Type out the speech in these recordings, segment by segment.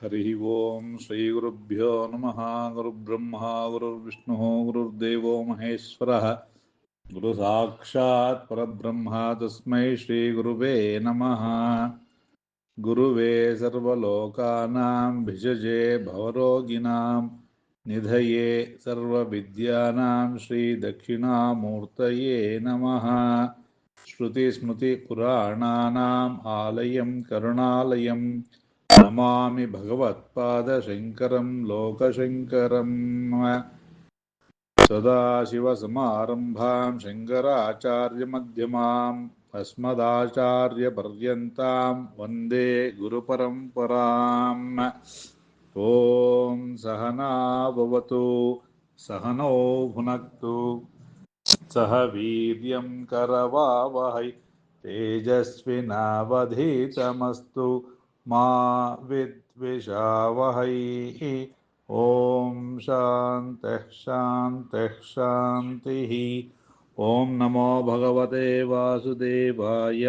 ಹರಿ ಓಂ ಶ್ರೀ ಗುರುಭ್ಯೋ ನಮಃ. ಗುರುಬ್ರಹ್ಮ ಗುರುರ್ವಿಷ್ಣು ಗುರುರ್ದೇವೋ ಮಹೇಶ್ವರಃ. ಗುರು ಸಾಕ್ಷಾತ್ ಪರಬ್ರಹ್ಮ ತಸ್ಮೈ ಶ್ರೀ ಗುರುವೇ ನಮಃ. ಗುರುವೇ ಸರ್ವಲೋಕಾನಾಂ ಭಿಷಜೇ ಭವರೋಗಿಣಾಂ ನಿಧಯೇ ಸರ್ವವಿದ್ಯಾನಾಂ ಶ್ರೀ ದಕ್ಷಿಣಾಮೂರ್ತಯೇ ನಮಃ. ಶ್ರುತಿ ಸ್ಮೃತಿ ಪುರಾಣಾನಾಂ ಆಲಯಂ ಕರುಣಾಲಯಂ ನಮಾಮಿ ಭಗವತ್ಪಾದ ಶಂಕರಂ ಲೋಕಶಂಕರಂ. ಸದಾಶಿವಸಮಾರಂಭಾಂ ಶಂಕರಾಚಾರ್ಯಮಧ್ಯಮಾಂ ಅಸ್ಮದಾಚಾರ್ಯಪರ್ಯಂತಾಂ ವಂದೇ ಗುರುಪರಂಪರಾಂ. ಓಂ ಸಹನಾ ಭವತು ಸಹನೋ ಭುನಕ್ತು ಸಹ ವೀರ್ಯಂ ಕರವಾವಹೈ ತೇಜಸ್ವಿನಾವಧೀತಮಸ್ತು ಮಾ ವಿದ್ವಿಷಾವಹೈ. ಓಂ ಶಾಂತಿಃ ಶಾಂತಿಃ ಶಾಂತಿಃ. ಓಂ ನಮೋ ಭಗವತೆ ವಾಸುದೇವಾಯ.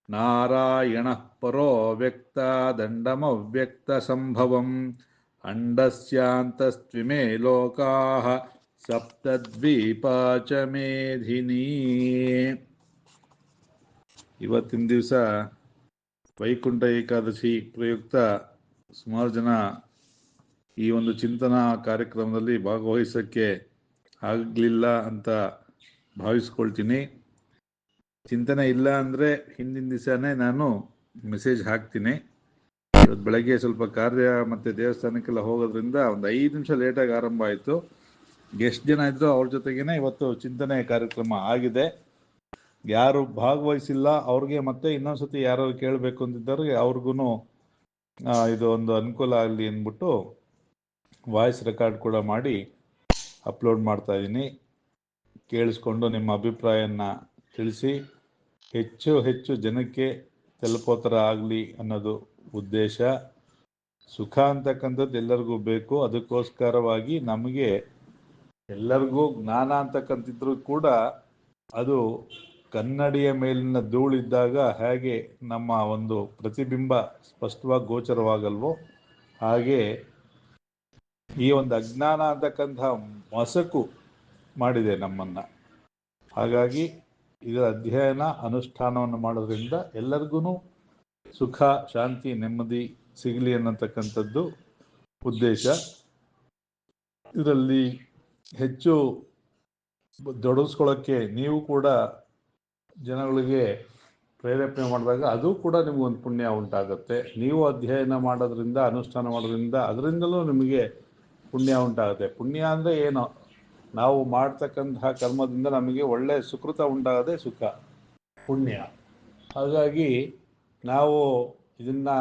ನಾರಾಯಣಃ ಪರೋ ವ್ಯಕ್ತ ದಂಡಮವ್ಯಕ್ತ ಸಂಭವಂ ಅಂಡಸ್ಯಾಂತಸ್ತ್ವಿಮೇ ಲೋಕಾಃ ಸಪ್ತದ್ವೀಪಾ ಚ ಮೇಧಿನಿ. ಇವತ್ತಿನ ದಿವಸ ವೈಕುಂಠ ಏಕಾದಶಿ ಪ್ರಯುಕ್ತ ಸುಮಾರು ಜನ ಈ ಒಂದು ಚಿಂತನಾ ಕಾರ್ಯಕ್ರಮದಲ್ಲಿ ಭಾಗವಹಿಸೋಕ್ಕೆ ಆಗಲಿಲ್ಲ ಅಂತ ಭಾವಿಸ್ಕೊಳ್ತೀನಿ. ಚಿಂತನೆ ಇಲ್ಲ ಅಂದರೆ ಹಿಂದಿನ ದಿವಸನೇ ನಾನು ಮೆಸೇಜ್ ಹಾಕ್ತೀನಿ. ಇವತ್ತು ಬೆಳಗ್ಗೆ ಸ್ವಲ್ಪ ಕಾರ್ಯ ಮತ್ತು ದೇವಸ್ಥಾನಕ್ಕೆಲ್ಲ ಹೋಗೋದ್ರಿಂದ ಒಂದು 5 ನಿಮಿಷ ಲೇಟಾಗಿ ಆರಂಭ ಆಯಿತು. ಎಷ್ಟು ಜನ ಇದ್ರು ಅವ್ರ ಜೊತೆಗೇನೆ ಇವತ್ತು ಚಿಂತನೆ ಕಾರ್ಯಕ್ರಮ ಆಗಿದೆ. ಯಾರು ಭಾಗವಹಿಸಿಲ್ಲ ಅವ್ರಿಗೆ ಮತ್ತೆ ಇನ್ನೊಂದ್ಸತಿ ಯಾರು ಕೇಳಬೇಕು ಅಂತಿದ್ದವ್ರಿಗೆ ಅವ್ರಿಗೂ ಇದು ಒಂದು ಅನುಕೂಲ ಆಗಲಿ ಅಂದ್ಬಿಟ್ಟು ವಾಯ್ಸ್ ರೆಕಾರ್ಡ್ ಕೂಡ ಮಾಡಿ ಅಪ್ಲೋಡ್ ಮಾಡ್ತಾ ಇದ್ದೀನಿ. ಕೇಳಿಸ್ಕೊಂಡು ನಿಮ್ಮ ಅಭಿಪ್ರಾಯನ ತಿಳಿಸಿ ಹೆಚ್ಚು ಹೆಚ್ಚು ಜನಕ್ಕೆ ತಲುಪೋ ಥರ ಆಗಲಿ ಅನ್ನೋದು ಉದ್ದೇಶ. ಸುಖ ಅಂತಕ್ಕಂಥದ್ದು ಎಲ್ಲರಿಗೂ ಬೇಕು. ಅದಕ್ಕೋಸ್ಕರವಾಗಿ ನಮಗೆ ಎಲ್ಲರಿಗೂ ಜ್ಞಾನ ಅಂತಕ್ಕಂಥಿದ್ರು ಕೂಡ ಅದು ಕನ್ನಡಿಯ ಮೇಲಿನ ಧೂಳಿದ್ದಾಗ ಹೇಗೆ ನಮ್ಮ ಒಂದು ಪ್ರತಿಬಿಂಬ ಸ್ಪಷ್ಟವಾಗಿ ಗೋಚರವಾಗಲ್ವೋ ಹಾಗೆ ಈ ಒಂದು ಅಜ್ಞಾನ ಅಂತಕ್ಕಂಥ ಮಸಕು ಮಾಡಿದೆ ನಮ್ಮನ್ನು. ಹಾಗಾಗಿ ಇದರ ಅಧ್ಯಯನ ಅನುಷ್ಠಾನವನ್ನು ಮಾಡೋದ್ರಿಂದ ಎಲ್ಲರಿಗೂ ಸುಖ ಶಾಂತಿ ನೆಮ್ಮದಿ ಸಿಗಲಿ ಅನ್ನತಕ್ಕಂಥದ್ದು ಉದ್ದೇಶ. ಇದರಲ್ಲಿ ಹೆಚ್ಚು ತೊಡಗಿಸ್ಕೊಳ್ಳೋಕ್ಕೆ ನೀವು ಕೂಡ ಜನಗಳಿಗೆ ಪ್ರೇರೇಪಣೆ ಮಾಡಿದಾಗ ಅದು ಕೂಡ ನಿಮಗೊಂದು ಪುಣ್ಯ ಉಂಟಾಗುತ್ತೆ. ನೀವು ಅಧ್ಯಯನ ಮಾಡೋದ್ರಿಂದ ಅನುಷ್ಠಾನ ಮಾಡೋದ್ರಿಂದ ಅದರಿಂದಲೂ ನಿಮಗೆ ಪುಣ್ಯ ಉಂಟಾಗುತ್ತೆ. ಪುಣ್ಯ ಅಂದರೆ ಏನು? ನಾವು ಮಾಡ್ತಕ್ಕಂತಹ ಕರ್ಮದಿಂದ ನಮಗೆ ಒಳ್ಳೆಯ ಸುಕೃತ ಉಂಟಾಗದೆ ಸುಖ ಪುಣ್ಯ. ಹಾಗಾಗಿ ನಾವು ಇದನ್ನು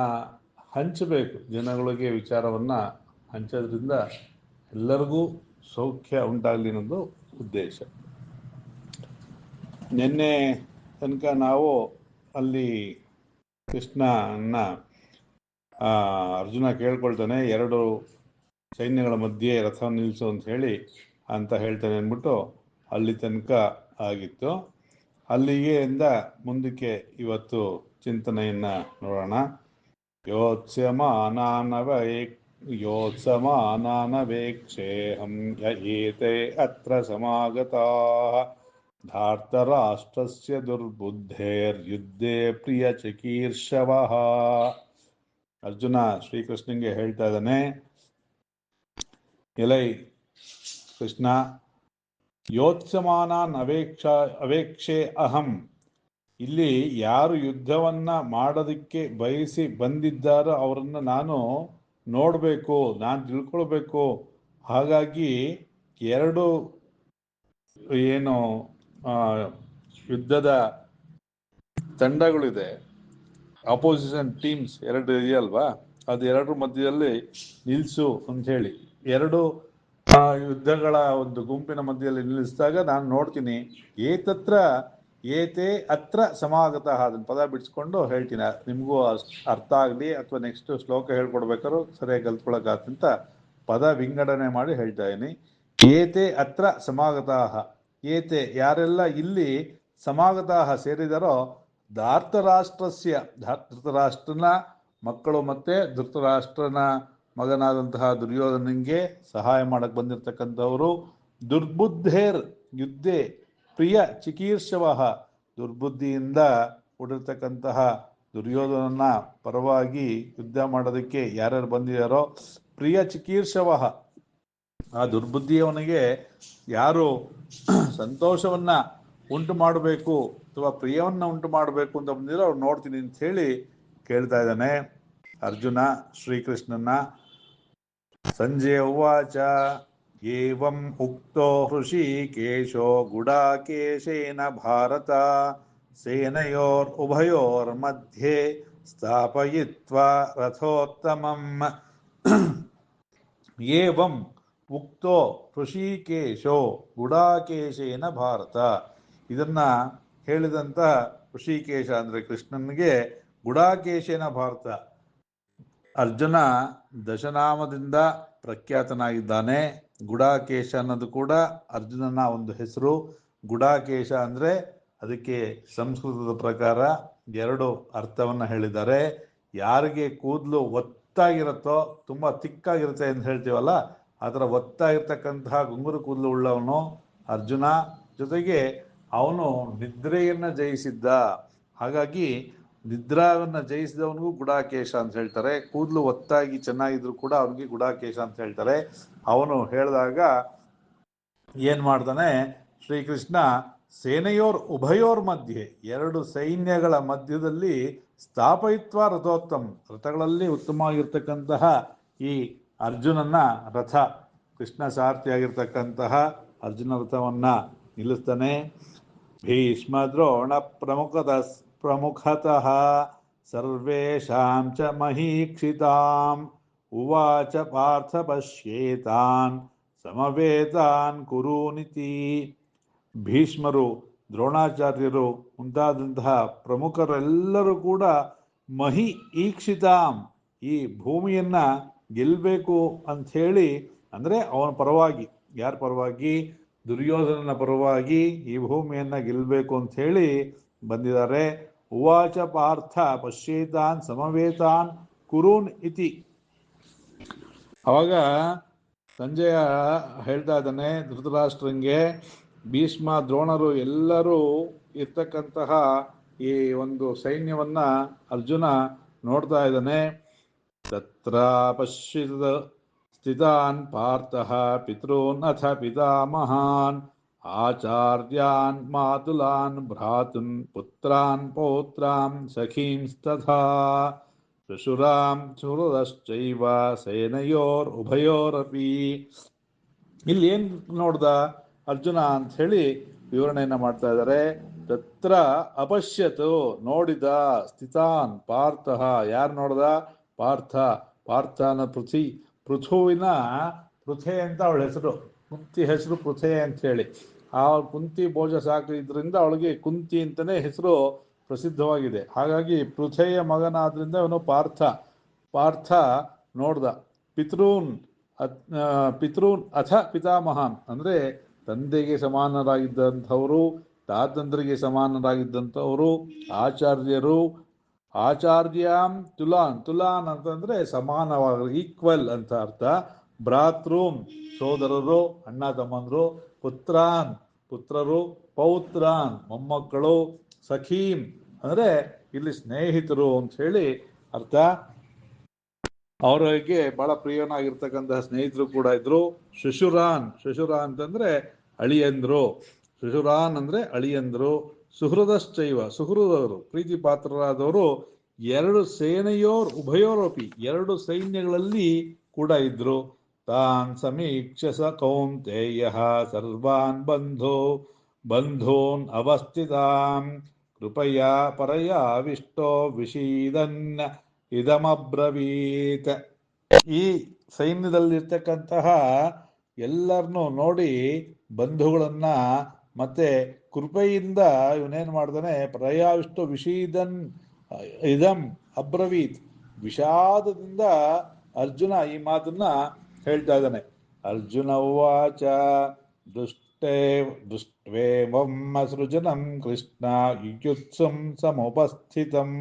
ಹಂಚಬೇಕು, ಜನಗಳಿಗೆ ವಿಚಾರವನ್ನು ಹಂಚೋದ್ರಿಂದ ಎಲ್ಲರಿಗೂ ಸೌಖ್ಯ ಉಂಟಾಗಲಿ ಅನ್ನೋದು ಉದ್ದೇಶ. ನಿನ್ನೆ ತನಕ ನಾವು ಅಲ್ಲಿ ಕೃಷ್ಣನ ಅರ್ಜುನ ಕೇಳ್ಕೊಳ್ತಾನೆ, 2 ಸೈನ್ಯಗಳ ಮಧ್ಯೆ ರಥ ನಿಲ್ಲಿಸು ಅಂತ ಹೇಳ್ತಾನೆ ಅಂದ್ಬಿಟ್ಟು ಅಲ್ಲಿ ತನಕ ಆಗಿತ್ತು. ಅಲ್ಲಿಗೆಯಿಂದ ಮುಂದಕ್ಕೆ ಇವತ್ತು ಚಿಂತನೆಯನ್ನು ನೋಡೋಣ. ಯೋತ್ಸಮಾನಾನವೇಕ್ಷೇಹಂ ಯಏತೆ ಅತ್ರ ಸಮಾಗತಾಃ ಧಾರ್ತರಾಷ್ಟ್ರಸ್ಯ ದುರ್ಬುದ್ಧೇರ್ಯುದ್ಧೇ ಪ್ರಿಯ ಚಿಕೀರ್ಷವಃ. ಅರ್ಜುನ ಶ್ರೀಕೃಷ್ಣಂಗೆ ಹೇಳ್ತಾ ಇದ್ದಾನೆ, ಎಲೈ ಕೃಷ್ಣ, ಯೋತ್ಸಮಾನಾನ್ ಅವೇಕ್ಷೆ ಅಹಂ. ಇಲ್ಲಿ ಯಾರು ಯುದ್ಧವನ್ನ ಮಾಡೋದಕ್ಕೆ ಬಯಸಿ ಬಂದಿದ್ದಾರೋ ಅವರನ್ನು ನಾನು ನೋಡಬೇಕು, ನಾನು ತಿಳ್ಕೊಳ್ಬೇಕು. ಹಾಗಾಗಿ 2 ಏನು ಯುದ್ಧದ ತಂಡಗಳಿದೆ, ಅಪೋಸಿಷನ್ ಟೀಮ್ಸ್ 2 ಇದೆಯಲ್ವಾ, ಅದು 2 ಮಧ್ಯದಲ್ಲಿ ನಿಲ್ಲಿಸು ಅಂತ ಹೇಳಿ 2 ಯುದ್ಧಗಳ ಒಂದು ಗುಂಪಿನ ಮಧ್ಯದಲ್ಲಿ ನಿಲ್ಲಿಸಿದಾಗ ನಾನು ನೋಡ್ತೀನಿ. ಏತೆ ಅತ್ರ ಸಮಾಗತಃ, ಅದನ್ನ ಪದ ಬಿಡಿಸ್ಕೊಂಡು ಹೇಳ್ತೀನಿ, ನಿಮಗೂ ಅರ್ಥ ಆಗಲಿ ಅಥವಾ ನೆಕ್ಸ್ಟ್ ಶ್ಲೋಕ ಹೇಳ್ಕೊಡ್ಬೇಕಾದ್ರು ಸರಿಯಾಗಿ ಕಲ್ತ್ಕೊಳಕ್ಕಾಗತ್ತಂತ ಪದ ವಿಂಗಡಣೆ ಮಾಡಿ ಹೇಳ್ತಾ ಇದ್ದೀನಿ. ಏತೆ ಅತ್ರ ಸಮಾಗತಃ, ಏತೆ ಯಾರೆಲ್ಲ ಇಲ್ಲಿ ಸಮಾಗತಃ ಸೇರಿದಾರೋ ಧಾರ್ತರಾಷ್ಟ್ರಸ್ಯ, ಧೃತರಾಷ್ಟ್ರನ ಮಕ್ಕಳು ಮತ್ತೆ ಧೃತರಾಷ್ಟ್ರನ ಮಗನಾದಂತಹ ದುರ್ಯೋಧನನಿಗೆ ಸಹಾಯ ಮಾಡಕ್ಕೆ ಬಂದಿರತಕ್ಕಂಥವರು. ದುರ್ಬುದ್ಧೇರ್ ಯುದ್ಧೆ ಪ್ರಿಯ ಚಿಕೀರ್ಷವ, ದುರ್ಬುದ್ಧಿಯಿಂದ ಕೂಡಿರ್ತಕ್ಕಂತಹ ದುರ್ಯೋಧನನ ಪರವಾಗಿ ಯುದ್ಧ ಮಾಡೋದಕ್ಕೆ ಯಾರ್ಯಾರು ಬಂದಿದ್ದಾರೋ, ಪ್ರಿಯ ಚಿಕೀರ್ಷವ, ಆ ದುರ್ಬುದ್ಧಿಯವನಿಗೆ ಯಾರು ಸಂತೋಷವನ್ನ ಉಂಟು ಮಾಡಬೇಕು ಅಥವಾ ಪ್ರಿಯವನ್ನ ಉಂಟು ಮಾಡಬೇಕು ಅಂತ ಬಂದಿರೋ ಅವ್ರು ನೋಡ್ತೀನಿ ಅಂತ ಹೇಳಿ ಕೇಳ್ತಾ ಇದ್ದಾನೆ ಅರ್ಜುನ ಶ್ರೀಕೃಷ್ಣನ. ಸಂಜಯ ಉವಾಚ ಏವಂ ಉಕ್ತೋ ಹೃಷೀಕೇಶೋ ಗುಡಾಕೇಶೇನ ಭಾರತ ಸೇನಯೋರ್ ಉಭಯೋರ್ ಮಧ್ಯೆ ಸ್ಥಾಪಯಿತ್ವಾ ರಥೋತ್ತಮಂ. ಏವಂ ಉಕ್ತೋ ಹೃಷೀಕೇಶೋ ಗುಡಾಕೇಶೇನ ಭಾರತ, ಇದನ್ನ ಹೇಳಿದಂತ ಹೃಷಿಕೇಶ ಅಂದ್ರೆ ಕೃಷ್ಣನಿಗೆ ಗುಡಾಕೇಶೇನ ಭಾರತ, ಅರ್ಜುನ ದಶನಾಮದಿಂದ ಪ್ರಖ್ಯಾತನಾಗಿದ್ದಾನೆ. ಗುಡಾಕೇಶ ಅನ್ನೋದು ಕೂಡ ಅರ್ಜುನನ ಒಂದು ಹೆಸರು. ಗುಡಾಕೇಶ ಅಂದ್ರೆ ಅದಕ್ಕೆ ಸಂಸ್ಕೃತದ ಪ್ರಕಾರ ಎರಡು ಅರ್ಥವನ್ನ ಹೇಳಿದ್ದಾರೆ. ಯಾರಿಗೆ ಕೂದಲು ಒತ್ತಾಗಿರುತ್ತೋ, ತುಂಬಾ ತಿಕ್ಕಾಗಿರುತ್ತೆ ಅಂತ ಹೇಳ್ತೀವಲ್ಲ, ಆ ಥರ ಒತ್ತಾಗಿರ್ತಕ್ಕಂತಹ ಗುಂಗುರು ಕೂದಲು ಉಳ್ಳವನು ಅರ್ಜುನ. ಜೊತೆಗೆ ಅವನು ನಿದ್ರೆಯನ್ನ ಜಯಿಸಿದ್ದ, ಹಾಗಾಗಿ ನಿದ್ರಾವನ್ನ ಜಯಿಸಿದವನಿಗೂ ಗುಡಾಕೇಶ ಅಂತ ಹೇಳ್ತಾರೆ. ಕೂದಲು ಒತ್ತಾಗಿ ಚೆನ್ನಾಗಿದ್ರು ಕೂಡ ಅವನಿಗೆ ಗುಡಾಕೇಶ ಅಂತ ಹೇಳ್ತಾರೆ. ಅವನು ಹೇಳಿದಾಗ ಏನ್ ಮಾಡ್ತಾನೆ ಶ್ರೀಕೃಷ್ಣ, ಸೇನೆಯೋರ್ ಉಭಯೋರ್ ಮಧ್ಯೆ, ಎರಡು ಸೈನ್ಯಗಳ ಮಧ್ಯದಲ್ಲಿ ಸ್ಥಾಪಯಿತ್ವ ರಥೋತ್ತಮ, ರಥಗಳಲ್ಲಿ ಉತ್ತಮವಾಗಿರ್ತಕ್ಕಂತಹ ಈ ಅರ್ಜುನನ ರಥ, ಕೃಷ್ಣ ಸಾರಥಿಯಾಗಿರ್ತಕ್ಕಂತಹ ಅರ್ಜುನ ರಥವನ್ನ ನಿಲ್ಲಿಸ್ತಾನೆ. ಭೀಷ್ಮ ದ್ರೋಣ ಪ್ರಮುಖತಃ ಸರ್ವೇಷಾಂ ಚ ಮಹೀಕ್ಷಿತಾಂ ಉವಾಚ ಪಾರ್ಥ ಪಶ್ಯೇತಾನ್ ಸಮವೇತಾನ್ ಕುರುನಿತಿ. ಭೀಷ್ಮರು, ದ್ರೋಣಾಚಾರ್ಯರು ಮುಂತಾದಂತಹ ಪ್ರಮುಖರೆಲ್ಲರೂ ಕೂಡ ಮಹಿ ಈಕ್ಷಿತಾಂ, ಈ ಭೂಮಿಯನ್ನ ಗೆಲ್ಲಬೇಕು ಅಂತ ಹೇಳಿ, ಅಂದ್ರೆ ಅವನ ಪರವಾಗಿ, ಯಾರ ಪರವಾಗಿ? ದುರ್ಯೋಧನನ ಪರವಾಗಿ ಈ ಭೂಮಿಯನ್ನ ಗೆಲ್ಲಬೇಕು ಅಂತ ಹೇಳಿ ಬಂದಿದ್ದಾರೆ. ಉವಾಚ ಪಾರ್ಥ ಪಶ್ಯೇತಾನ್ ಸಮವೇತಾನ್ ಕುರುನ್ ಇತಿ. ಅವಾಗ ಸಂಜಯ ಹೇಳ್ತಾ ಇದ್ದಾನೆ ಧೃತರಾಷ್ಟ್ರಂಗೆ, ಭೀಷ್ಮ ದ್ರೋಣರು ಎಲ್ಲರೂ ಇರ್ತಕ್ಕಂತಹ ಈ ಒಂದು ಸೈನ್ಯವನ್ನ ಅರ್ಜುನ ನೋಡ್ತಾ ಇದ್ದಾನೆ. ತತ್ರ ಪಶ್ಯದ ಸ್ಥಿತಾನ್ ಪಾರ್ಥಃ ಪಿತॄನ್ ಅಥ ಪಿತಾಮಹಾನ್ ಆಚಾರ್ಯಾನ್ ಮಾತುಲಾನ್ ಭ್ರಾತುನ್ ಪುತ್ರಾನ್ ಪೌತ್ರಾನ್ ಸಖೀಂಸ್ತಥಾ ಶುಶುರಾಂ ಸುಹೃದಶ್ಚೈವ ಸೇನಯೋರ್ ಉಭಯೋರಪಿ. ಇಲ್ಲಿ ಏನ್ ನೋಡ್ದ ಅರ್ಜುನ ಅಂತ ಹೇಳಿ ವಿವರಣೆಯನ್ನ ಮಾಡ್ತಾ ಇದ್ದಾರೆ. ತತ್ರ ಅಪಶ್ಯತು, ನೋಡಿದ, ಸ್ಥಿತಾನ್ ಪಾರ್ಥಃ, ಯಾರು ನೋಡ್ದ? ಪಾರ್ಥ. ಪಾರ್ಥನ ಪೃಥುವಿನ ಪೃಥೆ ಅಂತ ಅವಳ ಹೆಸರು, ಕುಂತಿ ಹೆಸರು ಪೃಥೆ ಅಂತ ಹೇಳಿ. ಆ ಕುಂತಿ ಭೋಜ ಸಾಕಿದ್ರಿಂದ ಅವಳಿಗೆ ಕುಂತಿ ಅಂತಾನೆ ಹೆಸರು ಪ್ರಸಿದ್ಧವಾಗಿದೆ. ಹಾಗಾಗಿ ಪೃಥೆಯ ಮಗನಾದ್ರಿಂದ ಅವನು ಪಾರ್ಥ. ಪಾರ್ಥ ನೋಡ್ದ. ಪಿತೃನ್ ಅಥ ಪಿತಾಮಹಾನ್ ಅಂದ್ರೆ ತಂದೆಗೆ ಸಮಾನರಾಗಿದ್ದಂಥವರು, ತಾತಂದ್ರಿಗೆ ಸಮಾನರಾಗಿದ್ದಂಥವರು, ಆಚಾರ್ಯರು. ಆಚಾರ್ಯಾಂ ತುಲಾನ್, ತುಲಾನ್ ಅಂತಂದ್ರೆ ಸಮಾನವಾಗಿ, ಈಕ್ವಲ್ ಅಂತ ಅರ್ಥ. ಭ್ರಾತೃಂ ಸೋದರರು, ಅಣ್ಣ ತಮ್ಮಂದ್ರು. ಪುತ್ರಾನ್ ಪುತ್ರರು, ಪೌತ್ರಾನ್ ಮೊಮ್ಮಕ್ಕಳು, ಸಖೀಂ ಅಂದ್ರೆ ಇಲ್ಲಿ ಸ್ನೇಹಿತರು ಅಂತ ಹೇಳಿ ಅರ್ಥ. ಅವರಿಗೆ ಬಹಳ ಪ್ರಿಯನಾಗಿರ್ತಕ್ಕಂತಹ ಸ್ನೇಹಿತರು ಕೂಡ ಇದ್ರು. ಶುಶುರಾನ್, ಶುಶುರ ಅಂತಂದ್ರೆ ಅಳಿಯಂದ್ರು, ಶುಶುರಾನ್ ಅಂದ್ರೆ ಅಳಿಯಂದ್ರು. ಸುಹೃದಶ್ಚೈವ, ಸುಹೃದವರು ಪ್ರೀತಿ ಪಾತ್ರರಾದವರು. ಎರಡು ಸೇನೆಯೋರ್ ಉಭಯೋರಪಿ, ಎರಡು ಸೈನ್ಯಗಳಲ್ಲಿ ಕೂಡ ಇದ್ರು. ತಾನ್ ಸಮೀಕ್ಷ ಸ ಕೌಂತೇಯ ಸರ್ವಾನ್ ಬಂಧೂನ್ ಅವಸ್ಥಿತಾಂ ಕೃಪಯಾ ಪರಯಾವಿಷ್ಟೋ ವಿಷೀದನ್ ಇದಮಬ್ರವೀತ್. ಈ ಸೈನ್ಯದಲ್ಲಿರ್ತಕ್ಕಂತಹ ಎಲ್ಲರನ್ನೂ ನೋಡಿ, ಬಂಧುಗಳನ್ನ ಮತ್ತೆ ಕೃಪೆಯಿಂದ ಇವನೇನ್ ಮಾಡ್ತಾನೆ, ಪರಯಾವಿಷ್ಟೋ ವಿಷೀದನ್ ಇದಂ ಅಬ್ರವೀತ್, ವಿಷಾದದಿಂದ ಅರ್ಜುನ ಈ ಮಾತನ್ನ ಹೇಳ್ತಾ ಇದ್ದಾನೆ. ಅರ್ಜುನ ಉವಾಚ ದೃಷ್ಟ್ವೇಮಂ ಸೃಜನಂ ಕೃಷ್ಣ ಯುಯುತ್ಸುಂ ಸಮುಪಸ್ಥಿತಂ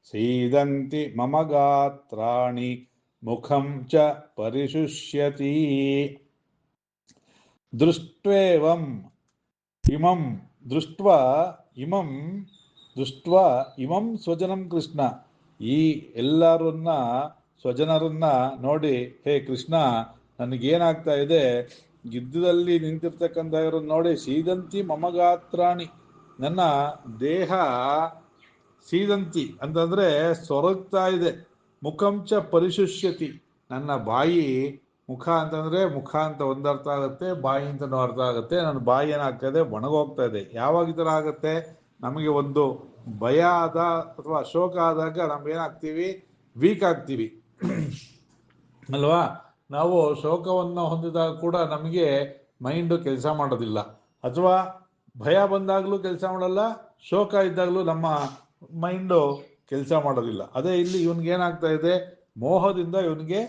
ಸೀದಂತಿ ಮಮ ಗಾತ್ರಾಣಿ ಮುಖಂ ಚ ಪರಿಶುಷ್ಯತಿ ದೃಷ್ಟ್ವೇವಂ ಇಮಂ ದೃಷ್ಟ್ವಾ ಇಮಂ ದೃಷ್ಟ್ವಾ ಇಮಂ ಸ್ವಜನಂ ಕೃಷ್ಣ. ಈ ಎಲ್ಲರನ್ನ ಸ್ವಜನರನ್ನ ನೋಡಿ, ಹೇ ಕೃಷ್ಣ, ನನಗೇನಾಗ್ತಾ ಇದೆ, ಯುದ್ಧದಲ್ಲಿ ನಿಂತಿರ್ತಕ್ಕಂಥ ಇವರನ್ನು ನೋಡಿ, ಸೀದಂತಿ ಮಮಗಾತ್ರಾಣಿ, ನನ್ನ ದೇಹ ಸೀದಂತಿ ಅಂತಂದ್ರೆ ಸೊರಗ್ತಾ ಇದೆ, ಮುಖಂಚ ಪರಿಶುಷ್ಯತಿ, ನನ್ನ ಬಾಯಿ, ಮುಖ ಅಂತಂದ್ರೆ ಮುಖ ಅಂತ ಒಂದರ್ಥ ಆಗುತ್ತೆ, ಬಾಯಿ ಅಂತನೂ ಅರ್ಥ ಆಗುತ್ತೆ. ನನ್ನ ಬಾಯಿ ಏನಾಗ್ತಾ ಇದೆ, ಒಣಗೋಗ್ತಾ ಇದೆ. ಯಾವಾಗ ಈ ಥರ ಆಗುತ್ತೆ, ನಮಗೆ ಒಂದು ಭಯ ಆದ ಅಥವಾ ಶೋಕ ಆದಾಗ ನಮ್ಗೇನಾಗ್ತೀವಿ, ವೀಕ್ ಆಗ್ತೀವಿ ಅಲ್ವಾ. ನಾವು ಶೋಕವನ್ನು ಹೊಂದಿದಾಗ ಕೂಡ ನಮಗೆ ಮೈಂಡು ಕೆಲಸ ಮಾಡೋದಿಲ್ಲ, ಅಥವಾ ಭಯ ಬಂದಾಗಲೂ ಕೆಲಸ ಮಾಡಲ್ಲ, ಶೋಕ ಇದ್ದಾಗಲೂ ನಮ್ಮ ಮೈಂಡು ಕೆಲಸ ಮಾಡೋದಿಲ್ಲ. ಅದೇ ಇಲ್ಲಿ ಇವನ್ಗೇನಾಗ್ತಾ ಇದೆ, ಮೋಹದಿಂದ ಇವನಿಗೆ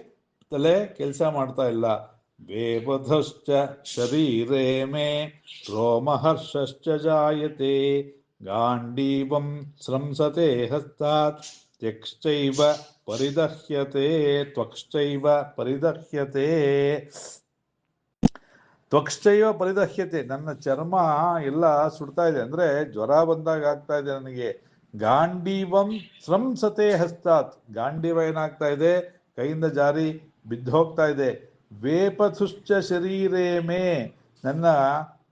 ತಲೆ ಕೆಲಸ ಮಾಡ್ತಾ ಇಲ್ಲ. ವೇಪಧಶ್ಚ ಶರೀರೇ ಮೇ ರೋಮಹರ್ಷಶ್ಚ ಜಾಯತೆ ಗಾಂಡೀವಂ ಸ್ರಂಸತೆ ಹಸ್ತಾತ್ ತ್ಯಕ್ಶ್ಚೈವ ಪರಿದಹ್ಯತೆ ತ್ವಕ್ಶ್ಚೈವ ಪರಿದಹ್ಯತೆ ತ್ವಕ್ಶ್ಚೈವ ಪರಿದಹ್ಯತೆ. ನನ್ನ ಚರ್ಮ ಎಲ್ಲ ಸುಡ್ತಾ ಇದೆ, ಅಂದ್ರೆ ಜ್ವರ ಬಂದಾಗ ಆಗ್ತಾ ಇದೆ ನನಗೆ. ಗಾಂಡೀವಂ ಸ್ರಂಸತೆ ಹಸ್ತಾತ್, ಗಾಂಡೀವ ಏನಾಗ್ತಾ ಇದೆ, ಕೈಯಿಂದ ಜಾರಿ ಬಿದ್ದು ಹೋಗ್ತಾ ಇದೆ. ವೇಪಥುಶ್ಚ ಶರೀರೇ ಮೇ, ನನ್ನ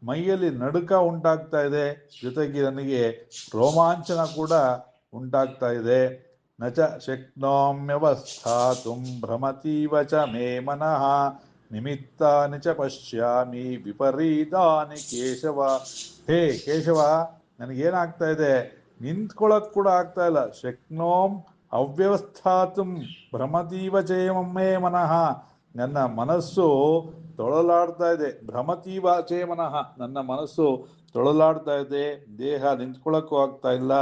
ಮೈಯಲ್ಲಿ ನಡುಕ ಉಂಟಾಗ್ತಾ ಇದೆ, ಜೊತೆಗೆ ನನಗೆ ರೋಮಾಂಚನ ಕೂಡ ಉಂಟಾಗ್ತಾ ಇದೆ. ನಚ ಶಕ್ನೋಮ್ಯವಸ್ಥಾತುಂ ಭ್ರಮತೀವ ಚ ಮೇ ಮನಃ ನಿಮಿತ್ತಾನಿ ಚ ಪಶ್ಯಾಮಿ ವಿಪರೀತಾನಿ ಕೇಶವ. ಹೇ ಕೇಶವ, ನನಗೇನಾಗ್ತಾ ಇದೆ, ನಿಂತ್ಕೊಳ್ಳೋಕೆ ಕೂಡ ಆಗ್ತಾ ಇಲ್ಲ. ಶಕ್ನೋಂ ಅವ್ಯವಸ್ಥಾತುಂ ಭ್ರಮತೀವ ಚೇಮೇ ಮನಃ, ನನ್ನ ಮನಸ್ಸು ತೊಳಲಾಡ್ತಾ ಇದೆ. ಭ್ರಮತೀವ ಚೇ ಮನಃ, ನನ್ನ ಮನಸ್ಸು ತೊಳಲಾಡ್ತಾ ಇದೆ, ದೇಹ ನಿಂತ್ಕೊಳ್ಳೋಕ್ಕೂ ಆಗ್ತಾ ಇಲ್ಲ.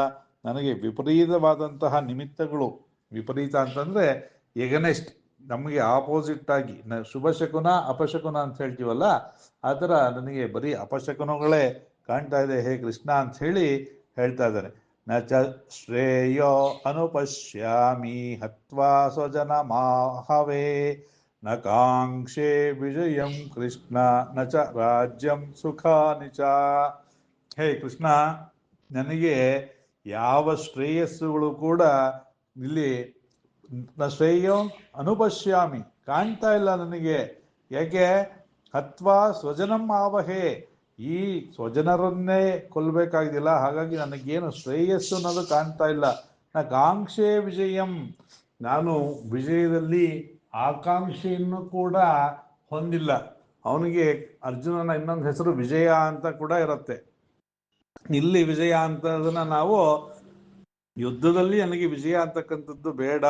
ನನಗೆ ವಿಪರೀತವಾದಂತಹ ನಿಮಿತ್ತಗಳು, ವಿಪರೀತ ಅಂತಂದ್ರೆ ಎಗನೆಸ್ಟ್, ನಮಗೆ ಆಪೋಸಿಟ್ ಆಗಿ, ಶುಭ ಶಕುನ ಅಪಶಕುನ ಅಂತ ಹೇಳ್ತೀವಲ್ಲ, ಆ ಥರ ನನಗೆ ಬರೀ ಅಪಶಕುನಗಳೇ ಕಾಣ್ತಾ ಇದೆ ಹೇ ಕೃಷ್ಣ ಅಂತ ಹೇಳಿ ಹೇಳ್ತಾ ಇದ್ದಾರೆ. ನ ಚ ಶ್ರೇಯೋ ಅನುಪಶ್ಯಾಮಿ ಹತ್ವಾ ಸ್ವಜನ ಮಾಹವೇ ನ ಕಾಂಕ್ಷೆ ವಿಜಯಂ ಕೃಷ್ಣ ನ ಚ ರಾಜ್ಯಂ ಸುಖಾನಿ ಚ. ಹೇ ಕೃಷ್ಣ, ನನಗೆ ಯಾವ ಶ್ರೇಯಸ್ಸುಗಳು ಕೂಡ ಇಲ್ಲಿ ಶ್ರೇಯೋ ಅನುಪಶ್ಯಾಮಿ, ಕಾಣ್ತಾ ಇಲ್ಲ ನನಗೆ. ಯಾಕೆ? ಹತ್ವಾ ಸ್ವಜನಂ ಆವಹೆ, ಈ ಸ್ವಜನರನ್ನೇ ಕೊಲ್ಬೇಕಾಗಿಲ್ಲ, ಹಾಗಾಗಿ ನನಗೇನು ಶ್ರೇಯಸ್ಸು ಅನ್ನೋದು ಕಾಣ್ತಾ ಇಲ್ಲ. ನ ಕಾಂಕ್ಷೆ ವಿಜಯಂ, ನಾನು ವಿಜಯದಲ್ಲಿ ಆಕಾಂಕ್ಷೆಯನ್ನು ಕೂಡ ಹೊಂದಿಲ್ಲ. ಅವನಿಗೆ ಅರ್ಜುನನ ಇನ್ನೊಂದು ಹೆಸರು ವಿಜಯ ಅಂತ ಕೂಡ ಇರುತ್ತೆ. ಇಲ್ಲಿ ವಿಜಯ ಅಂತದನ್ನ ನಾವು ಯುದ್ಧದಲ್ಲಿ ನನಗೆ ವಿಜಯ ಅಂತಕ್ಕಂಥದ್ದು ಬೇಡ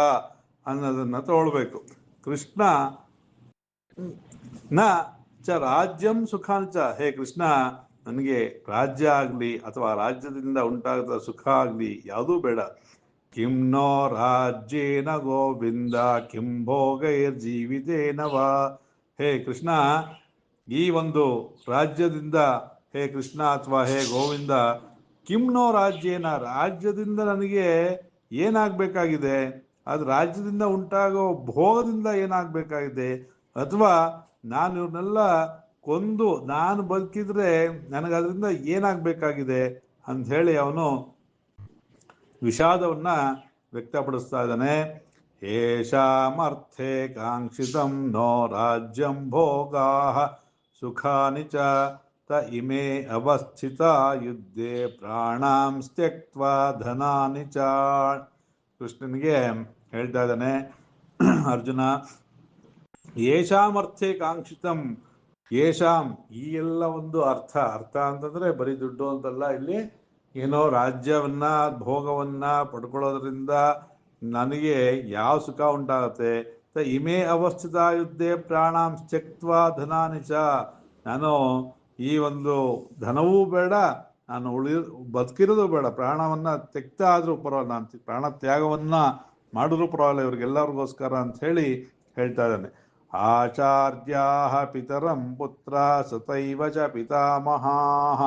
ಅನ್ನೋದನ್ನ ತಗೊಳ್ಬೇಕು. ಕೃಷ್ಣ ನ ಚ ರಾಜ್ಯಂ ಸುಖಾಂಚ, ಹೇ ಕೃಷ್ಣ, ನನಗೆ ರಾಜ್ಯ ಆಗಲಿ ಅಥವಾ ರಾಜ್ಯದಿಂದ ಉಂಟಾಗದ ಸುಖ ಆಗಲಿ ಯಾವುದೂ ಬೇಡ. ಕಿಂ ನೋ ರಾಜ್ಯೇನ ಗೋವಿಂದ ಕಿಂ ಭೋಗೈರ್ಜೀವಿತೇನ ವಾ. ಹೇ ಕೃಷ್ಣ, ಈ ಒಂದು ರಾಜ್ಯದಿಂದ ಹೇ ಕೃಷ್ಣ ಅಥವಾ ಹೇ ಗೋವಿಂದ, ಕಿಮ್ನೋ ರಾಜ್ಯೇನ, ರಾಜ್ಯದಿಂದ ನನಗೆ ಏನಾಗಬೇಕಾಗಿದೆ, ಅದು ರಾಜ್ಯದಿಂದ ಉಂಟಾಗೋ ಭೋಗದಿಂದ ಏನಾಗಬೇಕಾಗಿದೆ, ಅಥವಾ ನಾನು ಇವ್ರನ್ನೆಲ್ಲ ಕೊಂದು ನಾನು ಬದುಕಿದ್ರೆ ನನಗೆ ಅದರಿಂದ ಏನಾಗಬೇಕಾಗಿದೆ ಅಂತ ಹೇಳಿ ಅವನು ವಿಷಾದವನ್ನ ವ್ಯಕ್ತಪಡಿಸ್ತಾ ಇದ್ದಾನೆ. ಏಷಾಮರ್ಥೆ ಕಾಂಕ್ಷಿತಂ ನೋ ರಾಜ್ಯಂ ಭೋಗಾ ಸುಖಾನಿ ಚ ತ ಇಮೇ ಅವಸ್ಥಿತ ಯುದ್ಧೆ ಪ್ರಾಣಾಂ ತ್ಯಕ್ತ್ವಾ ಧನಾನಿ ಚ. ಕೃಷ್ಣನಿಗೆ ಹೇಳ್ತಾ ಇದ್ದಾನೆ, ಅರ್ಜುನ, ಯೇಷಾಮರ್ಥೆ ಕಾಂಕ್ಷಿತಂ, ಯೇಷಾಂ, ಈ ಎಲ್ಲ ಒಂದು ಅರ್ಥ ಅಂತಂದ್ರೆ ಬರೀ ದುಡ್ಡು ಅಂತಲ್ಲ, ಇಲ್ಲಿ ಏನೋ ರಾಜ್ಯವನ್ನ ಭೋಗವನ್ನ ಪಡ್ಕೊಳ್ಳೋದ್ರಿಂದ ನನಗೆ ಯಾವ ಸುಖ ಉಂಟಾಗುತ್ತೆ. ಇಮೇ ಅವಸ್ಥಿತ ಯುದ್ಧೆ ಪ್ರಾಣಾಂ ತ್ಯಕ್ತ್ವಾ ಧನಾನಿ ಚ, ನಾನು ಈ ಒಂದು ಧನವೂ ಬೇಡ, ನಾನು ಬದುಕಿರೋದು ಬೇಡ, ಪ್ರಾಣವನ್ನ ತ್ಯಕ್ತ ಆದ್ರೂ ಪರವಾಗಿಲ್ಲ, ನಾನು ಪ್ರಾಣ ತ್ಯಾಗವನ್ನ ಮಾಡಿದ್ರು ಪರವಾಗಿಲ್ಲ ಇವ್ರಿಗೆಲ್ಲರಿಗೋಸ್ಕರ ಅಂತ ಹೇಳಿ ಹೇಳ್ತಾ ಇದ್ದಾನೆ. ಆಚಾರ್ಯಾ ಪಿತರಂ ಪುತ್ರ ಸತೈವ ಚ ಪಿತಾಮಹಾಃ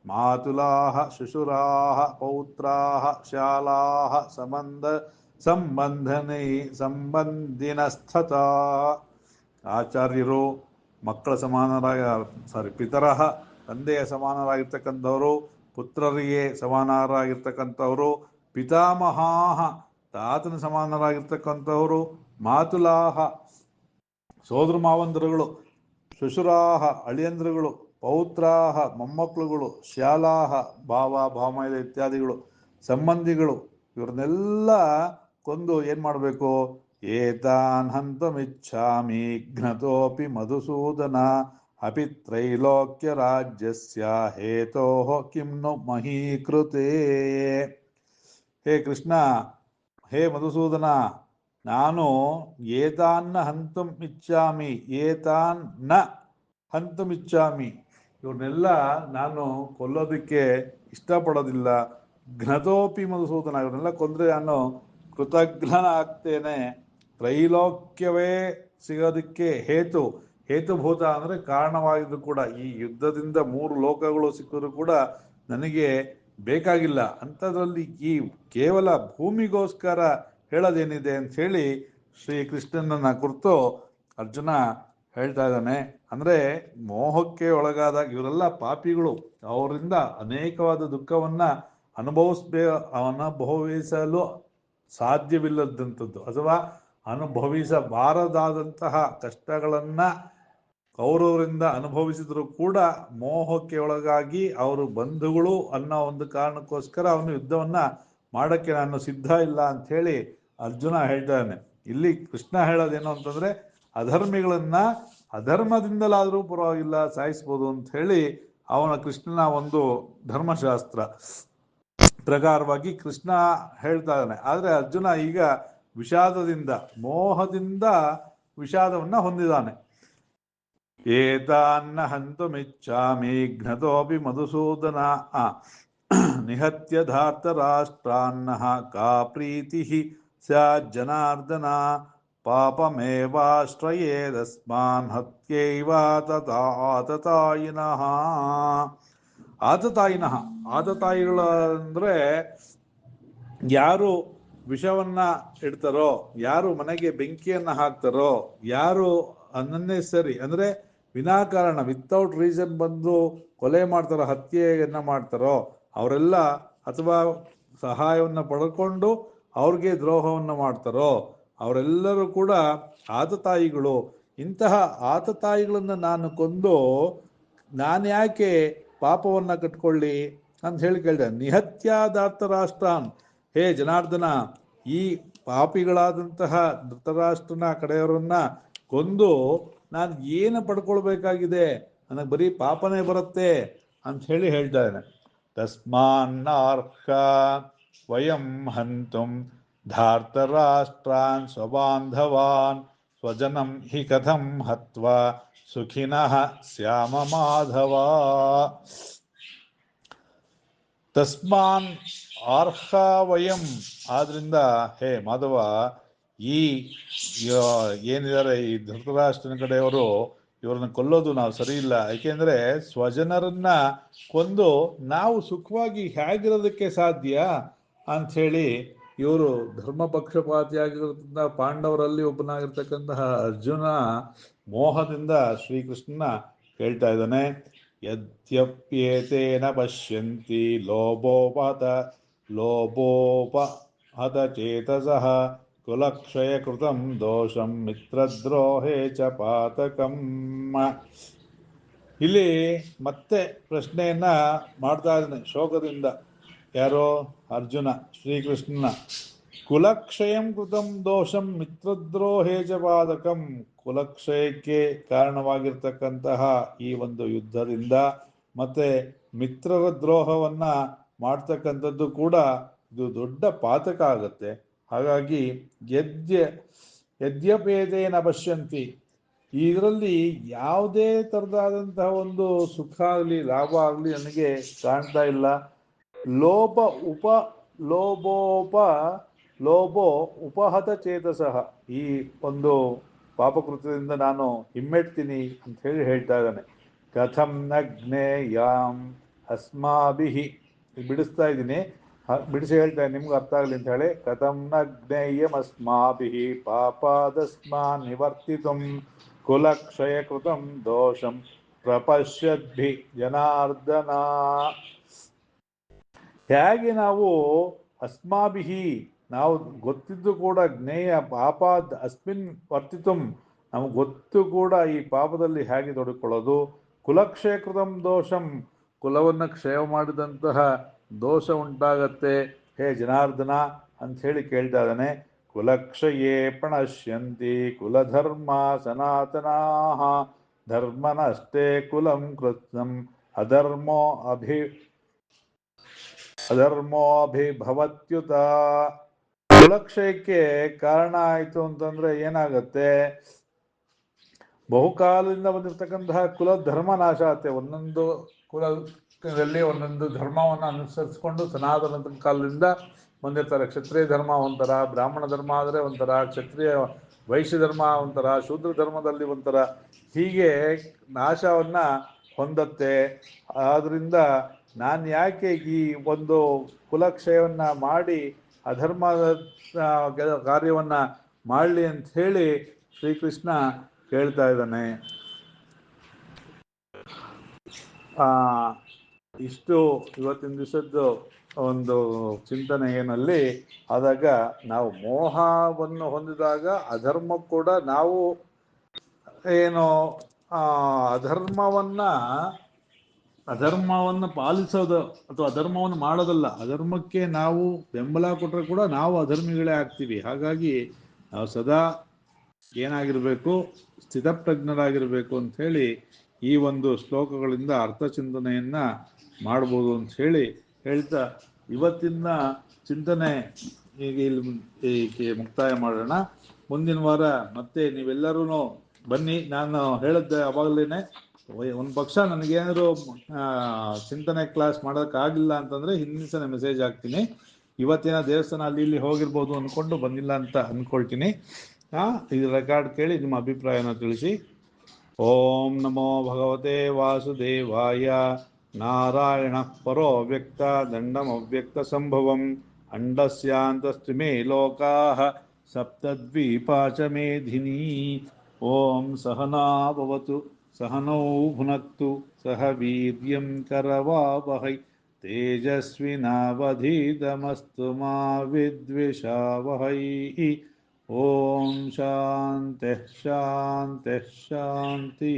ಮಾತುಲಾಹ ಶಿಶುರಾಹ ಪೌತ್ರಾಹ ಶಾಲಾಹ ಸಂಬಂಧಿನಸ್ಥತ. ಆಚಾರ್ಯರು ಮಕ್ಕಳ ಪಿತರಹ ತಂದೆಯ ಸಮಾನರಾಗಿರ್ತಕ್ಕಂಥವರು, ಪುತ್ರರಿಗೆ ಸಮಾನರಾಗಿರ್ತಕ್ಕಂಥವರು, ಪಿತಾಮಹಾಹ ತಾತನ ಸಮಾನರಾಗಿರ್ತಕ್ಕಂಥವರು, ಮಾತುಲಾಹ ಸೋದರ ಮಾವಂದರುಗಳು, ಶ್ವಶುರಾಹ ಅಳಿಯಂದ್ರುಗಳು, ಪೌತ್ರಾಹ ಮೊಮ್ಮಕ್ಕಳುಗಳು, ಶ್ಯಾಲಾಹ ಭಾವ ಭಾಮೈದ ಇತ್ಯಾದಿಗಳು, ಸಂಬಂಧಿಗಳು, ಇವ್ರನ್ನೆಲ್ಲ ಕೊಂದು ಏನು ಮಾಡಬೇಕು? ಏತಾನ್ ಹಂತಮಿಚ್ಛಾಮಿ ಘ್ನತೋಪಿ ಮಧುಸೂದನ ಅಪಿ ತ್ರೈಲೋಕ್ಯ ರಾಜ್ಯಸ್ಯ ಹೇತೋಃ ಕಿಮ್ನು ಮಹೀಕೃತೇ. ಹೇ ಕೃಷ್ಣ, ಹೇ ಮಧುಸೂದನ, ನಾನು ಏತಾನ್ನ ಹಂತಂ ಇಚ್ಛಾಮಿ, ಏತಾನ್ ನ ಹಂತಂ ಇಚ್ಛಾಮಿ, ಇವ್ರನ್ನೆಲ್ಲ ನಾನು ಕೊಲ್ಲೋದಕ್ಕೆ ಇಷ್ಟಪಡೋದಿಲ್ಲ. ಘ್ನತೋಪಿ ಮಧುಸೂದನ, ಇವ್ರನ್ನೆಲ್ಲ ಕೊಂದರೆ ನಾನು ಕೃತಜ್ಞನ ಆಗ್ತೇನೆ. ತ್ರೈಲೋಕ್ಯವೇ ಸಿಗೋದಕ್ಕೆ ಹೇತುಭೂತ ಅಂದರೆ ಕಾರಣವಾಗಿದ್ರು ಕೂಡ, ಈ ಯುದ್ಧದಿಂದ 3 ಲೋಕಗಳು ಸಿಕ್ಕಿದ್ರು ಕೂಡ ನನಗೆ ಬೇಕಾಗಿಲ್ಲ. ಅಂಥದ್ರಲ್ಲಿ ಈ ಕೇವಲ ಭೂಮಿಗೋಸ್ಕರ ಹೇಳೋದೇನಿದೆ ಅಂತ ಹೇಳಿ ಶ್ರೀಕೃಷ್ಣನನ್ನ ಕುರಿತು ಅರ್ಜುನ ಹೇಳ್ತಾ ಇದ್ದಾನೆ. ಅಂದರೆ ಮೋಹಕ್ಕೆ ಒಳಗಾದಾಗ ಇವರೆಲ್ಲ ಪಾಪಿಗಳು, ಅವರಿಂದ ಅನೇಕವಾದ ದುಃಖವನ್ನ ಅನುಭವಿಸಲು ಸಾಧ್ಯವಿಲ್ಲದಂಥದ್ದು ಅಥವಾ ಅನುಭವಿಸಬಾರದಾದಂತಹ ಕಷ್ಟಗಳನ್ನ ಕೌರವರಿಂದ ಅನುಭವಿಸಿದ್ರು ಕೂಡ ಮೋಹಕ್ಕೆ ಒಳಗಾಗಿ ಅವರು ಬಂಧುಗಳು ಅನ್ನೋ ಒಂದು ಕಾರಣಕ್ಕೋಸ್ಕರ ಅವನು ಯುದ್ಧವನ್ನ ಮಾಡಕ್ಕೆ ನಾನು ಸಿದ್ಧ ಇಲ್ಲ ಅಂತ ಹೇಳಿ ಅರ್ಜುನ ಹೇಳ್ತಾನೆ. ಇಲ್ಲಿ ಕೃಷ್ಣ ಹೇಳೋದೇನು ಅಂತಂದ್ರೆ, ಅಧರ್ಮಿಗಳನ್ನ ಅಧರ್ಮದಿಂದಲಾದರೂ ಪರವಾಗಿಲ್ಲ ಸಾಯಿಸ್ಬೋದು ಅಂತ ಹೇಳಿ ಕೃಷ್ಣನ ಒಂದು ಧರ್ಮಶಾಸ್ತ್ರ ಪ್ರಕಾರವಾಗಿ ಕೃಷ್ಣ ಹೇಳ್ತಾ ಇದ್ದಾನೆ. ಆದರೆ ಅರ್ಜುನ ಈಗ ವಿಷಾದದಿಂದ, ಮೋಹದಿಂದ ವಿಷಾದವನ್ನ ಹೊಂದಿದ್ದಾನೆ. ಏತಾನ್ನ ಹಂತುಮಿಚ್ಛಾಮಿ ಘ್ನತೋಪಿ ಮಧುಸೂದನ ನಿಹತ್ಯ ಧಾರ್ತ ರಾಷ್ಟ್ರಾನ್ನಃ ಕಾ ಪ್ರೀತಿ ಸ್ಯಾತ್ ಜನಾರ್ದನ ಪಾಪಮೇವಾಶ್ರಯೇದಸ್ಮಾನ್ ಹತ್ಯೈವ ಆತತಾಯಿನಃ. ಆತತಾಯಿಗಳು ಯಾರು ವಿಷವನ್ನ ಇಡ್ತಾರೋ, ಯಾರು ಮನೆಗೆ ಬೆಂಕಿಯನ್ನ ಹಾಕ್ತಾರೋ, ಯಾರು ಅನ್ನೆಸರಿ ಅಂದ್ರೆ ವಿನಾಕಾರಣ ವಿತೌಟ್ ರೀಸನ್ ಬಂದು ಕೊಲೆ ಮಾಡ್ತಾರೋ, ಹತ್ಯೆಯನ್ನ ಮಾಡ್ತಾರೋ ಅವರೆಲ್ಲ, ಅಥವಾ ಸಹಾಯವನ್ನ ಪಡ್ಕೊಂಡು ಅವ್ರಿಗೆ ದ್ರೋಹವನ್ನು ಮಾಡ್ತಾರೋ ಅವರೆಲ್ಲರೂ ಕೂಡ ಆತತಾಯಿಗಳು. ಇಂತಹ ಆತತಾಯಿಗಳನ್ನ ನಾನು ಕೊಂದು ನಾನು ಯಾಕೆ ಪಾಪವನ್ನ ಕಟ್ಕೊಳ್ಳಿ ಅಂತ ಹೇಳಿ ಕೇಳಿದೆ. ನಿಹತ್ಯಾದಾರ್ಥ ರಾಷ್ಟ್ರಾನ್, ಹೇ ಜನಾರ್ದನ, ಈ ಪಾಪಿಗಳಾದಂತಹ ಧೃತರಾಷ್ಟ್ರನ ಕಡೆಯವರನ್ನ ಕೊಂದು ನಾನು ಏನು ಪಡ್ಕೊಳ್ಬೇಕಾಗಿದೆ, ನನಗೆ ಬರೀ ಪಾಪನೇ ಬರುತ್ತೆ ಅಂತ ಹೇಳಿ ಹೇಳ್ತಾ ಇದ್ದಾನೆ. ತಸ್ಮಾನ್ನರ್ಹ ವಯಂ ಹಂತುಂ ಧಾರ್ತರಾಷ್ಟ್ರಾನ್ ಸ್ವಬಾಂಧವಾನ್ ಸ್ವಜನಂ ಹಿ ಕಥಂ ಹತ್ವಾ ಸುಖಿನಃ ಶ್ಯಾಮ ಮಾಧವ. ತಸ್ಮಾನ್ ಅರ್ಹ ವಯಂ, ಆದ್ರಿಂದ ಹೇ ಮಾಧವ, ಈ ಏನಿದ್ದಾರೆ ಈ ಧೃತರಾಷ್ಟ್ರನ ಕಡೆಯವರು, ಇವ್ರನ್ನ ಕೊಲ್ಲೋದು ನಾವು ಸರಿ ಇಲ್ಲ. ಯಾಕೆಂದ್ರೆ ಸ್ವಜನರನ್ನ ಕೊಂದು ನಾವು ಸುಖವಾಗಿ ಹೇಗಿರೋದಕ್ಕೆ ಸಾಧ್ಯ ಅಂಥೇಳಿ ಇವರು ಧರ್ಮ ಪಕ್ಷಪಾತಿಯಾಗಿರೋದ್ರಿಂದ ಪಾಂಡವರಲ್ಲಿ ಒಬ್ಬನಾಗಿರ್ತಕ್ಕಂತಹ ಅರ್ಜುನ ಮೋಹದಿಂದ ಶ್ರೀಕೃಷ್ಣನ ಹೇಳ್ತಾ ಇದ್ದಾನೆ. ಯದ್ಯಪ್ಯೇತೇನ ಪಶ್ಯಂತಿ ಲೋಭೋಪಹತ ಚೇತಸಃ ಕುಲಕ್ಷಯ ಕೃತಂ ದೋಷಂ ಮಿತ್ರದ್ರೋಹೇ ಚ ಪಾತಕಂ. ಇಲ್ಲಿ ಮತ್ತೆ ಪ್ರಶ್ನೆಯನ್ನ ಮಾಡ್ತಾ ಇದ್ದಾನೆ ಶೋಕದಿಂದ. ಯಾರೋ ಅರ್ಜುನ ಶ್ರೀಕೃಷ್ಣನ ಕುಲಕ್ಷಯಂ ಕೃತಂ ದೋಷಂ ಮಿತ್ರದ್ರೋಹೇ ಚ ಪಾತಕಂ, ಕುಲಕ್ಷಯಕ್ಕೆ ಕಾರಣವಾಗಿರ್ತಕ್ಕಂತಹ ಈ ಒಂದು ಯುದ್ಧದಿಂದ ಮತ್ತೆ ಮಿತ್ರರ ದ್ರೋಹವನ್ನ ಮಾಡ್ತಕ್ಕಂಥದ್ದು ಕೂಡ ಇದು ದೊಡ್ಡ ಪಾತಕ ಆಗುತ್ತೆ. ಹಾಗಾಗಿ ಯದ್ಯಪೇದೇನ ಪಶ್ಯಂತಿ, ಇದರಲ್ಲಿ ಯಾವುದೇ ಥರದಾದಂತಹ ಒಂದು ಸುಖ ಆಗಲಿ ಲಾಭ ಆಗಲಿ ನನಗೆ ಕಾಣ್ತಾ ಇಲ್ಲ. ಲೋಭೋ ಉಪಹತ ಚೇತಸಃ, ಈ ಒಂದು ಪಾಪಕೃತ್ಯದಿಂದ ನಾನು ಹಿಮ್ಮೆಟ್ತೀನಿ ಅಂತ ಹೇಳಿ ಹೇಳ್ತಾ ಇದ್ದಾನೆ. ಕಥಂ ನ ಜ್ಞೇಯಾಂ ಅಸ್ಮಾಭಿಹಿ, ಬಿಡಿಸ್ತಾ ಇದ್ದೀನಿ, ಬಿಡಿಸಿ ಹೇಳ್ತಾ ನಿಮ್ಗೆ ಅರ್ಥ ಆಗಲಿ ಅಂತ ಹೇಳಿ. ಕಥಂ ನ ಜ್ಞೇಯಂ ಅಸ್ಮಾಭಿಹಿ ಪಾಪಾದಸ್ಮಾನ್ ನಿವರ್ತಿತುಂ ಕುಲಕ್ಷಯ ಕೃತಂ ದೋಷಂ ಪ್ರಪಶ್ಯದ್ಭಿ ಜನಾರ್ದನ. ಹೇಗೆ ನಾವು ಅಸ್ಮಾಭಿಹಿ, ನಾವು ಗೊತ್ತಿದ್ದು ಕೂಡ ಜ್ಞೇಯ ಪಾಪಾದ್ ಅಸ್ಮಿನ್ ವರ್ತಿತುಂ, ನಮಗೆ ಗೊತ್ತು ಕೂಡ ಈ ಪಾಪದಲ್ಲಿ ಹೇಗೆ ತೊಡಕೊಳ್ಳೋದು, ಕುಲಕ್ಷಯ ಕೃತಂ ದೋಷಂ, ಕುಲವನ್ನು ಕ್ಷಯ ಮಾಡಿದಂತಹ ದೋಷ ಉಂಟಾಗತ್ತೆ ಹೇ ಜನಾರ್ದನ ಅಂಥೇಳಿ ಕೇಳ್ತಾ ಇದ್ದಾನೆ. ಕುಲಕ್ಷಯೇ ಪ್ರಣಶ್ಯಂತಿ ಕುಲಧರ್ಮ ಸನಾತನಾ ಧರ್ಮನಷ್ಟೇ ಕುಲಂ ಕೃತ್ನಂ ಅಧರ್ಮೋಭಿಭವತ್ಯುತ. ಕುಲಕ್ಷಯಕ್ಕೆ ಕಾರಣ ಆಯಿತು ಅಂತಂದ್ರೆ ಏನಾಗತ್ತೆ, ಬಹುಕಾಲದಿಂದ ಬಂದಿರತಕ್ಕಂತಹ ಕುಲ ಧರ್ಮ ನಾಶ ಆಗುತ್ತೆ. ಒಂದೊಂದು ಕುಲದಲ್ಲಿ ಒಂದೊಂದು ಧರ್ಮವನ್ನು ಅನುಸರಿಸಿಕೊಂಡು ಸನಾತನ ಕಾಲದಿಂದ ಬಂದಿರ್ತಾರೆ. ಕ್ಷತ್ರಿಯ ಧರ್ಮ ಒಂಥರ, ಬ್ರಾಹ್ಮಣ ಧರ್ಮ ಆದರೆ ಒಂಥರ, ಕ್ಷತ್ರಿಯ ವೈಶ್ಯ ಧರ್ಮ ಒಂಥರ, ಶೂದ್ರ ಧರ್ಮದಲ್ಲಿ ಒಂಥರ, ಹೀಗೆ ನಾಶವನ್ನು ಹೊಂದತ್ತೆ. ಆದ್ರಿಂದ ನಾನು ಯಾಕೆ ಈ ಒಂದು ಕುಲಕ್ಷಯವನ್ನು ಮಾಡಿ ಅಧರ್ಮದ ಕಾರ್ಯವನ್ನು ಮಾಡಲಿ ಅಂತ ಹೇಳಿ ಶ್ರೀಕೃಷ್ಣ ಕೇಳ್ತಾ ಇದ್ದಾನೆ. ಇಷ್ಟು ಇವತ್ತಿನ ದಿವಸದ್ದು ಒಂದು ಚಿಂತನೆ ಏನಲ್ಲಿ ಆದಾಗ, ನಾವು ಮೋಹವನ್ನು ಹೊಂದಿದಾಗ ಅಧರ್ಮ ಕೂಡ ನಾವು ಏನು ಅಧರ್ಮವನ್ನು ಪಾಲಿಸೋದು ಅಥವಾ ಅಧರ್ಮವನ್ನು ಮಾಡೋದಲ್ಲ, ಅಧರ್ಮಕ್ಕೆ ನಾವು ಬೆಂಬಲ ಕೊಟ್ಟರೆ ಕೂಡ ನಾವು ಅಧರ್ಮಿಗಳೇ ಆಗ್ತೀವಿ. ಹಾಗಾಗಿ ನಾವು ಸದಾ ಏನಾಗಿರಬೇಕು, ಸ್ಥಿತಪ್ರಜ್ಞರಾಗಿರಬೇಕು ಅಂಥೇಳಿ ಈ ಒಂದು ಶ್ಲೋಕಗಳಿಂದ ಅರ್ಥಚಿಂತನೆಯನ್ನು ಮಾಡ್ಬೋದು ಅಂತ ಹೇಳಿ ಹೇಳ್ತಾ ಇವತ್ತಿನ ಚಿಂತನೆ ಹೀಗೆ ಇಲ್ಲಿ ಮುಕ್ತಾಯ ಮಾಡೋಣ. ಮುಂದಿನ ವಾರ ಮತ್ತೆ ನೀವೆಲ್ಲರೂ ಬನ್ನಿ. ನಾನು ಹೇಳಿದ್ದೆ ಅವಾಗಲೇ, ಒಂದು ಪಕ್ಷ ನನಗೇನಾದ್ರು ಚಿಂತನೆ ಕ್ಲಾಸ್ ಮಾಡೋಕ್ಕಾಗಿಲ್ಲ ಅಂತಂದರೆ ಹಿಂದಿನ ದಿವಸ ಮೆಸೇಜ್ ಹಾಕ್ತೀನಿ. ಇವತ್ತಿನ ದೇವಸ್ಥಾನ ಅಲ್ಲಿ ಇಲ್ಲಿ ಹೋಗಿರ್ಬೋದು ಅಂದ್ಕೊಂಡು ಬಂದಿಲ್ಲ ಅಂತ ಅಂದ್ಕೊಳ್ತೀನಿ. ಇದು ರೆಕಾರ್ಡ್ ಕೇಳಿ ನಿಮ್ಮ ಅಭಿಪ್ರಾಯನ ತಿಳಿಸಿ. ಓಂ ನಮೋ ಭಗವತೆ ವಾಸುದೇವಾಯ. ನಾರಾಯಣ ಪರೋ ವ್ಯಕ್ತ ದಂಡಮವ್ಯಕ್ತ ಸಂಭವಂ ಅಂಡಸ್ಯಾಂತಸ್ತಿಮೇ ಲೋಕಾಃ ಸಪ್ತದ್ವೀಪಾ ಚ ಮೇಧಿನಿ. ಓಂ ಸಹನಾ ಭವತು ಸಹನೌ ಭುನಕ್ತು ಸಹ ವೀರ್ಯಂ ಕರವಾವಹೈ ತೇಜಸ್ವಿನಾವಧೀತಮಸ್ತು ಮಾ ವಿದ್ವಿಷಾವಹೈ. ಓಂ ಶಾಂತಿ ಶಾಂತಿ ಶಾಂತಿ.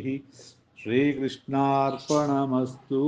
ಶ್ರೀಕೃಷ್ಣಾರ್ಪಣಮಸ್ತು.